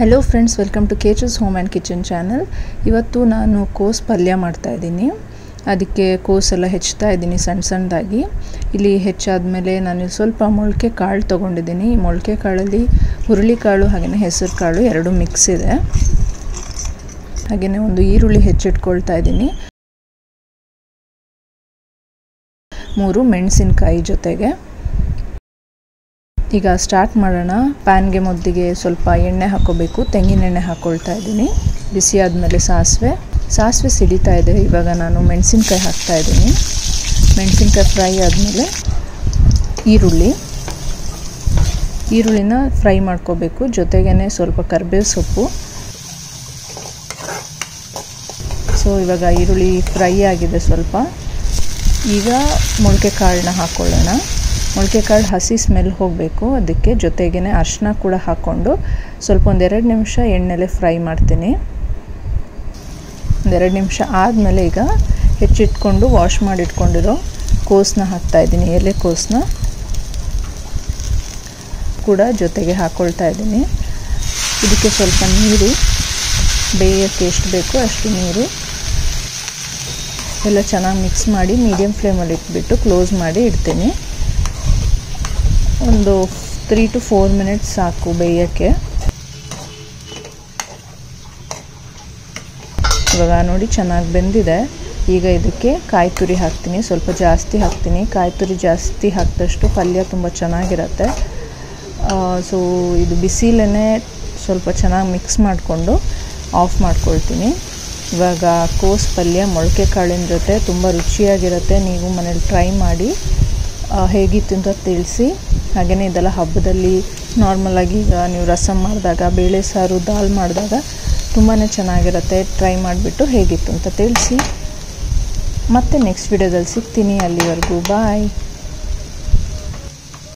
Hello friends, welcome to Kechu's home and kitchen channel. इवत्तु नानु कोस पल्य ಮಾಡ್ತಾ ಇದ್ದೀನಿ। ಅದಕ್ಕೆ ಕೋಸೆಲ್ಲ ಹೆಚ್ಚುತ್ತಾ ಇದ್ದೀನಿ ಸಣ್ಣ ಸಣ್ಣದಾಗಿ। ಇಲ್ಲಿ ಹೆಚ್ಚಾದ್ಮೇಲೆ ನಾನು ಸ್ವಲ್ಪ ಮೊಳಕೆ ಕಾಳು ತಗೊಂಡಿದ್ದೀನಿ। ಈ ಮೊಳಕೆ ಕಾಳಲ್ಲಿ ಹುರುಳಿ ಕಾಳು ಹಾಗೇನೇ ಹೆಸರು ಕಾಳು ಎರಡು ಮಿಕ್ಸ್ ಇದೆ। ಹಾಗೇನೇ ಒಂದು ಈರುಳ್ಳಿ ಹೆಚ್ಚಿಟ್ಕೊಳ್ತಾ ಇದ್ದೀನಿ, 3 ಮೆಣಸಿನಕಾಯಿ ಜೊತೆಗೆ। ಈಗ ಸ್ಟಾರ್ಟ್ ಮಾಡೋಣ। ಪ್ಯಾನ್ಗೆ ಮೊದಲಿಗೆ ಸ್ವಲ್ಪ ಎಣ್ಣೆ ಹಾಕೋಬೇಕು, ತೆಂಗಿನ ಎಣ್ಣೆ ಹಾಕೊಳ್ತಾ ಇದ್ದೀನಿ। ಬಿಸಿ ಆದಮೇಲೆ ಸಾಸಿವೆ ಸಿಡಿತಾ ಇದೆ। ಇವಾಗ ನಾನು ಮೆಣಸಿನಕಾಯಿ ಹಾಕ್ತಾ ಇದ್ದೀನಿ। ಮೆಣಸಿನಕಾಯಿ ಫ್ರೈ ಆದಮೇಲೆ ಈರುಳ್ಳಿನ ಫ್ರೈ ಮಾಡ್ಕೋಬೇಕು, ಜೊತೆಗೇ ಸ್ವಲ್ಪ ಕರಿಬೇವು ಸೊಪ್ಪು। ಸೊ ಇವಾಗ ಈರುಳ್ಳಿ ಫ್ರೈ ಆಗಿದೆ ಸ್ವಲ್ಪ। ಈಗ ಮೊಳಕೆ ಕಾಳನ್ನ ಹಾಕೊಳ್ಳೋಣ। ಮೊಳಕೆ ಕಾಳು ಹಸಿ ಸ್ಮೆಲ್ ಹೋಗಬೇಕು, ಅದಕ್ಕೆ ಜೊತೆಗೇ ಅರಿಶಿನ ಕೂಡ ಹಾಕ್ಕೊಂಡು ಸ್ವಲ್ಪ 1-2 ನಿಮಿಷ ಎಣ್ಣೆಲೆ ಫ್ರೈ ಮಾಡ್ತೀನಿ। 1-2 ನಿಮಿಷ ಆದಮೇಲೆ ಈಗ ಹೆಚ್ಚಿಟ್ಕೊಂಡು ವಾಶ್ ಮಾಡಿಟ್ಕೊಂಡಿರೋ ಕೋಸನ್ನ ಹಾಕ್ತಾ ಇದ್ದೀನಿ। ಎಲೆಕೋಸನ್ನ ಕೂಡ ಜೊತೆಗೆ ಹಾಕ್ಕೊಳ್ತಾ ಇದ್ದೀನಿ। ಇದಕ್ಕೆ ಸ್ವಲ್ಪ ನೀರು, ಬೇಯೋಕ್ಕೆ ಎಷ್ಟು ಬೇಕೋ ಅಷ್ಟು ನೀರು ಎಲ್ಲ ಚೆನ್ನಾಗಿ ಮಿಕ್ಸ್ ಮಾಡಿ ಮೀಡಿಯಮ್ ಫ್ಲೇಮಲ್ಲಿ ಇಟ್ಬಿಟ್ಟು ಕ್ಲೋಸ್ ಮಾಡಿ ಇಡ್ತೀನಿ। ಒಂದು 3 to 4 ಮಿನಿಟ್ಸ್ ಸಾಕು ಬೇಯೋಕ್ಕೆ। ಇವಾಗ ನೋಡಿ ಚೆನ್ನಾಗಿ ಬೆಂದಿದೆ। ಈಗ ಇದಕ್ಕೆ ಕಾಯಿ ತುರಿ ಹಾಕ್ತೀನಿ, ಸ್ವಲ್ಪ ಜಾಸ್ತಿ ಹಾಕ್ತೀನಿ। ಕಾಯಿ ತುರಿ ಜಾಸ್ತಿ ಹಾಕಿದಷ್ಟು ಪಲ್ಯ ತುಂಬ ಚೆನ್ನಾಗಿರುತ್ತೆ। ಸೊ ಇದು ಬಿಸಿಲೇ ಸ್ವಲ್ಪ ಚೆನ್ನಾಗಿ ಮಿಕ್ಸ್ ಮಾಡಿಕೊಂಡು ಆಫ್ ಮಾಡ್ಕೊಳ್ತೀನಿ। ಇವಾಗ ಕೋಸು ಪಲ್ಯ ಮೊಳಕೆ ಕಾಳಿನ ಜೊತೆ ತುಂಬ ರುಚಿಯಾಗಿರುತ್ತೆ। ನೀವು ಮನೇಲಿ ಟ್ರೈ ಮಾಡಿ ಹೇಗಿತ್ತು ಅಂತ ತಿಳಿಸಿ। ಹಾಗೆಯೇ ಇದೆಲ್ಲ ಹಬ್ಬದಲ್ಲಿ ನಾರ್ಮಲಾಗಿ ಈಗ ನೀವು ರಸಮ್ ಮಾಡಿದಾಗ, ಬೇಳೆ ಸಾರು, ದಾಲ್ ಮಾಡಿದಾಗ ತುಂಬಾ ಚೆನ್ನಾಗಿರುತ್ತೆ। ಟ್ರೈ ಮಾಡಿಬಿಟ್ಟು ಹೇಗಿತ್ತು ಅಂತ ತಿಳಿಸಿ। ಮತ್ತೆ ನೆಕ್ಸ್ಟ್ ವಿಡಿಯೋದಲ್ಲಿ ಸಿಗ್ತೀನಿ, ಅಲ್ಲಿವರೆಗೂ ಬಾಯ್।